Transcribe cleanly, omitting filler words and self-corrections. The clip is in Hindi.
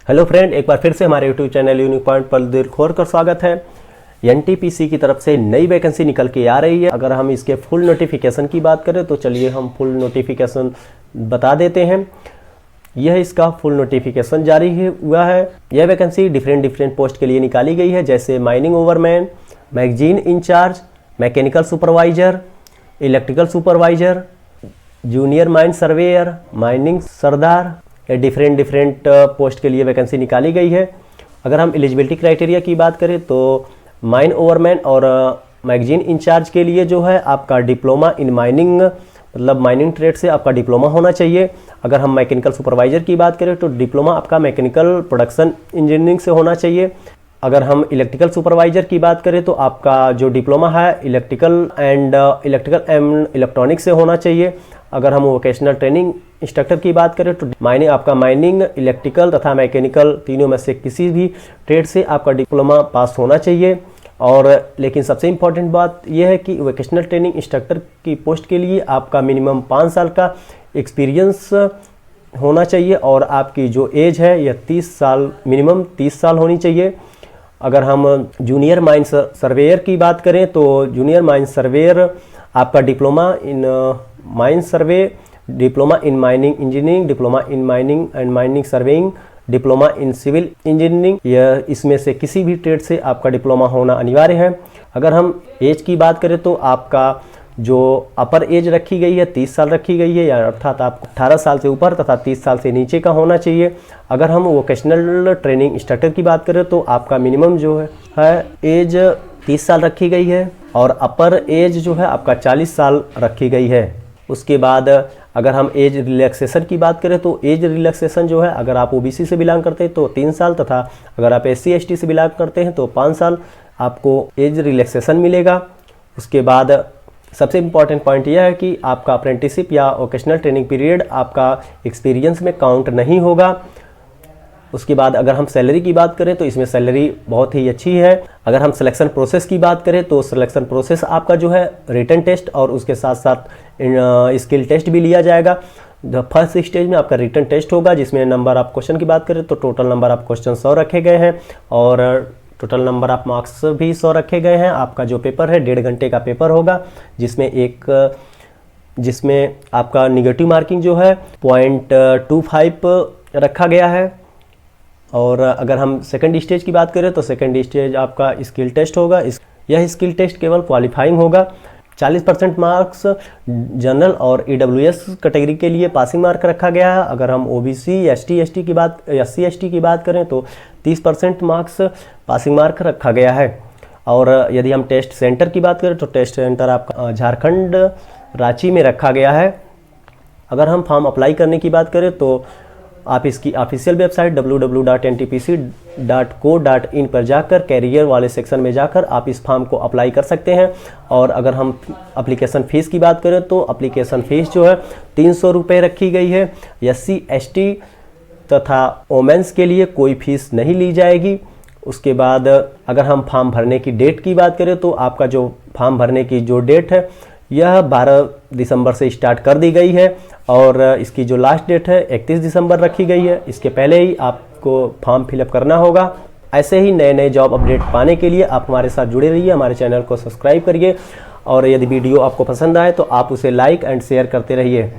हेलो फ्रेंड, एक बार फिर से हमारे यूट्यूब चैनल यूनिक पॉइंट पर दिल खोल कर स्वागत है। एनटीपीसी की तरफ से नई वैकेंसी निकल के आ रही है। अगर हम इसके फुल नोटिफिकेशन की बात करें तो चलिए हम फुल नोटिफिकेशन बता देते हैं। यह इसका फुल नोटिफिकेशन जारी हुआ है। यह वैकेंसी डिफरेंट पोस्ट के लिए निकाली गई है, जैसे mining overman, magazine in-charge, mechanical supervisor, electrical supervisor, junior mine surveyor, mining सरदार। डिफरेंट पोस्ट के लिए वैकेंसी निकाली गई है। अगर हम एलिजिबिलिटी क्राइटेरिया की बात करें तो माइन ओवरमैन और मैगजीन इंचार्ज के लिए जो है आपका डिप्लोमा इन माइनिंग, मतलब माइनिंग ट्रेड से आपका डिप्लोमा होना चाहिए। अगर हम मैकेनिकल सुपरवाइजर की बात करें तो डिप्लोमा आपका मैकेनिकल प्रोडक्शन इंजीनियरिंग से होना चाहिए। अगर हम इलेक्ट्रिकल सुपरवाइजर की बात करें तो आपका जो डिप्लोमा है इलेक्ट्रिकल एंड इलेक्ट्रॉनिक से होना चाहिए। अगर हम वोकेशनल ट्रेनिंग इंस्ट्रक्टर की बात करें तो माइनिंग, इलेक्ट्रिकल तथा मैकेनिकल तीनों में से किसी भी ट्रेड से आपका डिप्लोमा पास होना चाहिए। और लेकिन सबसे इम्पॉर्टेंट बात यह है कि वोकेशनल ट्रेनिंग इंस्ट्रक्टर की पोस्ट के लिए आपका मिनिमम 5 साल का एक्सपीरियंस होना चाहिए और आपकी जो एज है यह 30 साल, मिनिमम 30 साल होनी चाहिए। अगर हम जूनियर माइन सर्वेयर की बात करें तो जूनियर माइन सर्वेयर आपका diploma in mine survey, diploma in mining engineering, diploma in mining and mining surveying, diploma in civil engineering, यह इसमें से किसी भी ट्रेड से आपका डिप्लोमा होना अनिवार्य है। अगर हम एज की बात करें तो आपका जो अपर एज रखी गई है 30 साल रखी गई है, या अर्थात आपको 18 साल से ऊपर तथा 30 साल से नीचे का होना चाहिए। अगर हम वोकेशनल ट्रेनिंग इंस्ट्रक्टर की बात करें तो आपका मिनिमम जो है एज 30 साल रखी गई है और अपर एज जो है आपका 40 साल रखी गई है। उसके बाद अगर हम एज रिलैक्सेशन की बात करें तो एज रिलैक्सेशन जो है, अगर आप ओबीसी से बिलोंग करते हैं तो 3 साल तथा अगर आप एससी एसटी से बिलोंग करते हैं तो 5 साल आपको एज रिलैक्सेशन मिलेगा। उसके बाद सबसे इम्पॉर्टेंट पॉइंट यह है कि आपका अप्रेंटिसशिप या वोकेशनल ट्रेनिंग पीरियड आपका एक्सपीरियंस में काउंट नहीं होगा। उसके बाद अगर हम सैलरी की बात करें तो इसमें सैलरी बहुत ही अच्छी है। अगर हम सिलेक्शन प्रोसेस की बात करें तो सिलेक्शन प्रोसेस आपका जो है रिटन टेस्ट और उसके साथ साथ स्किल टेस्ट भी लिया जाएगा। फर्स्ट स्टेज में आपका रिटन टेस्ट होगा, जिसमें नंबर ऑफ क्वेश्चन की बात करें तो टोटल नंबर ऑफ क्वेश्चन 100 रखे गए हैं और टोटल नंबर ऑफ मार्क्स भी 100 रखे गए हैं। आपका जो पेपर है 1.5 घंटे का पेपर होगा, जिसमें आपका निगेटिव मार्किंग जो है 0.25 रखा गया है। और अगर हम सेकंड स्टेज की बात करें तो सेकंड स्टेज आपका स्किल टेस्ट होगा। यह स्किल टेस्ट केवल क्वालिफाइंग होगा। 40% मार्क्स जनरल और ईडब्ल्यूएस कैटेगरी के लिए पासिंग मार्क रखा गया है। अगर हम ओबीसी, एससी एसटी की बात करें तो 30% मार्क्स पासिंग मार्क रखा गया है। और यदि हम टेस्ट सेंटर की बात करें तो टेस्ट सेंटर आपका झारखंड रांची में रखा गया है। अगर हम फॉर्म अप्लाई करने की बात करें तो आप इसकी ऑफिशियल वेबसाइट www.ntpc.co.in पर जाकर कैरियर वाले सेक्शन में जाकर आप इस फॉर्म को अप्लाई कर सकते हैं। और अगर हम एप्लीकेशन फ़ीस की बात करें तो एप्लीकेशन फ़ीस जो है 300 रुपये रखी गई है। एससी एसटी तथा वोमेंस के लिए कोई फीस नहीं ली जाएगी। उसके बाद अगर हम फॉर्म भरने की डेट की बात करें तो आपका जो फॉर्म भरने की जो डेट है यह 12 दिसंबर से स्टार्ट कर दी गई है और इसकी जो लास्ट डेट है 31 दिसंबर रखी गई है। इसके पहले ही आपको फॉर्म फिलअप करना होगा। ऐसे ही नए जॉब अपडेट पाने के लिए आप हमारे साथ जुड़े रहिए, हमारे चैनल को सब्सक्राइब करिए और यदि वीडियो आपको पसंद आए तो आप उसे लाइक एंड शेयर करते रहिए।